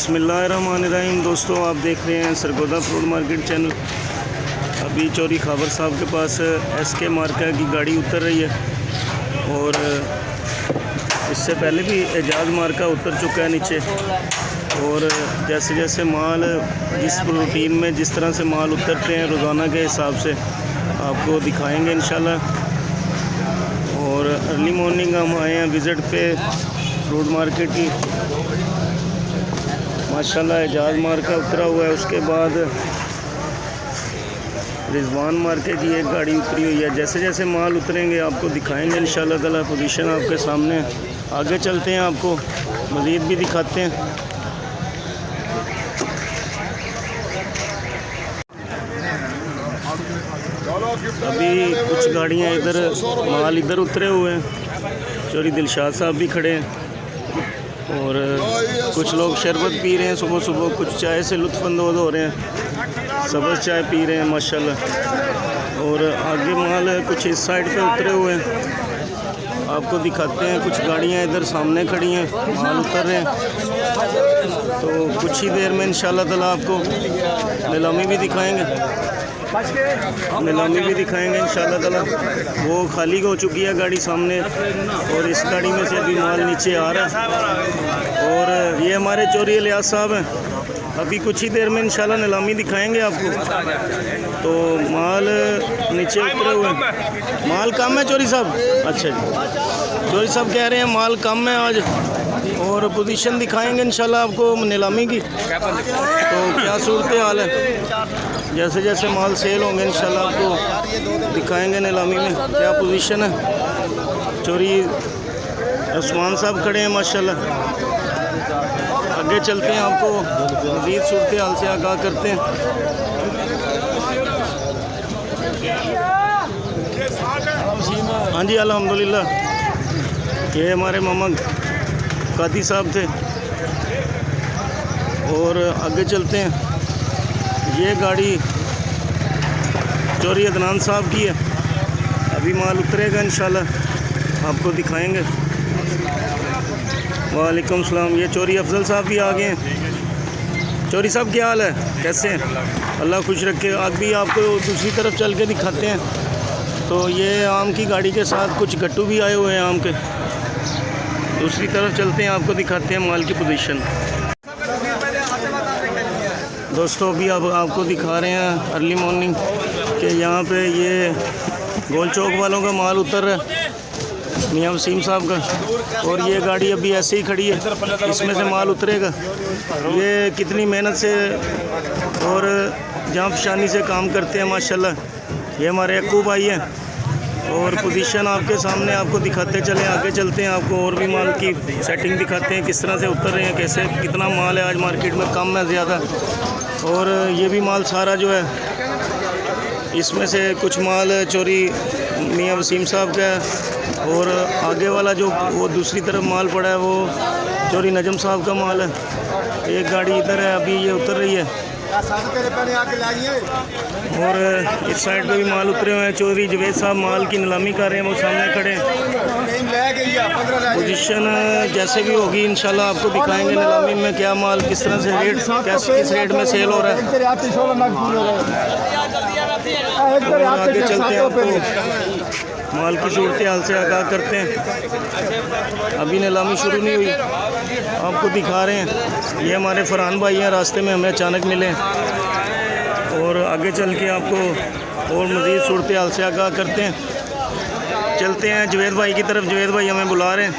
बिस्मिल्लाहिर्रहमानिर्रहीम। दोस्तों, आप देख रहे हैं सरगोदा फ्रूट मार्केट चैनल। अभी चौरी खाबर साहब के पास SK मार्का की गाड़ी उतर रही है और इससे पहले भी एजाज मार्का उतर चुका है नीचे। और जैसे जैसे माल जिस रूटीन में जिस तरह से माल उतरते हैं रोज़ाना के हिसाब से आपको दिखाएंगे इंशाल्लाह। और अर्ली मॉर्निंग हम आए हैं विज़िट पे फ्रूट मार्केट की। माशाल्लाह एजाज मार्का उतरा हुआ है, उसके बाद रिजवान मार्के की एक गाड़ी उतरी हुई है। जैसे जैसे माल उतरेंगे आपको दिखाएंगे इंशाल्लाह ताला। पोजीशन आपके सामने, आगे चलते हैं आपको मज़ीद भी दिखाते हैं। अभी कुछ गाड़ियाँ इधर माल इधर उतरे हुए हैं। चौरी दिलशाद साहब भी खड़े हैं और कुछ लोग शरबत पी रहे हैं सुबह सुबह, कुछ चाय से लुत्फ़अंदोज़ हो रहे हैं, सब्ज़ चाय पी रहे हैं माशाल्लाह। और आगे माल कुछ इस साइड पे उतरे हुए हैं, आपको दिखाते हैं। कुछ गाड़ियां इधर सामने खड़ी हैं, माल उतर रहे हैं। तो कुछ ही देर में इंशाल्लाह ताला आपको नीलामी भी दिखाएंगे इंशाल्लाह ताला। वो खाली हो चुकी है गाड़ी सामने और इस गाड़ी में से अभी माल नीचे आ रहा है। और ये हमारे चौरी इलियास साहब हैं, अभी कुछ ही देर में इंशाल्लाह नीलामी दिखाएंगे आपको। तो माल नीचे उतरे हुए हैं। माल कम है चौरी साहब? अच्छा जी, चौरी साहब कह रहे हैं माल कम है आज। और पोजीशन दिखाएंगे इंशाल्लाह आपको नीलामी की। तो क्या सूरत हाल है, जैसे जैसे माल सेल होंगे इंशाल्लाह आपको दिखाएंगे नीलामी में क्या पोजीशन है। चौरी उस्मान साहब खड़े हैं माशाल्लाह। आगे चलते हैं, आपको मज़ीद सूरत हाल से आगाह करते हैं। हाँ जी, अल्हम्दुलिल्लाह। ये हमारे मामा कादी साहब थे। और आगे चलते हैं, ये गाड़ी चौरी अदनान साहब की है। अभी माल उतरेगा इंशाल्लाह, आपको दिखाएंगे। वालेकुम सलाम। ये चौरी अफजल साहब भी आ गए हैं। चौरी साहब क्या हाल है, कैसे हैं? अल्लाह खुश रखे। आज भी आपको दूसरी तरफ चल के दिखाते हैं। तो ये आम की गाड़ी के साथ कुछ गट्टू भी आए हुए हैं आम के। दूसरी तरफ चलते हैं, आपको दिखाते हैं माल की पोजीशन। दोस्तों, अभी अब आपको दिखा रहे हैं अर्ली मॉर्निंग के यहाँ पे ये गोल चौक वालों का माल उतर रहा है, मियाँ वसीम साहब का। और ये गाड़ी अभी ऐसे ही खड़ी है, इसमें से माल उतरेगा। ये कितनी मेहनत से और जांफशानी से काम करते हैं माशाल्लाह। ये हमारे अक्कू भाई हैं। और पोजीशन आपके सामने, आपको दिखाते चले। आगे चलते हैं, आपको और भी माल की सेटिंग दिखाते हैं, किस तरह से उतर रहे हैं, कैसे कितना माल है आज मार्केट में, कम है ज़्यादा। और ये भी माल सारा जो है, इसमें से कुछ माल चौरी मियाँ वसीम साहब का है। और आगे वाला जो वो दूसरी तरफ माल पड़ा है वो चौरी नजम साहब का माल है। एक गाड़ी इधर है, अभी ये उतर रही है। और इस साइड पे भी माल उतरे हुए हैं। चौधरी जवेद साहब माल की नीलामी कर रहे हैं, वो सामने खड़े हैं। पोजीशन जैसे भी होगी इंशाल्लाह आपको दिखाएंगे नीलामी में क्या माल किस तरह से रेट, किस रेट में सेल हो रहा है। आगे चलते हैं, आपको माल की सूरत हाल से आगाह करते हैं। अभी नीलामी शुरू नहीं हुई, आपको दिखा रहे हैं। ये हमारे फरहान भाई हैं, रास्ते में हमें अचानक मिले। और आगे चल के आपको और मज़ीद सूरत हाल से आगाह करते हैं। चलते हैं जवेद भाई की तरफ। जवेद भाई हमें बुला रहे हैं।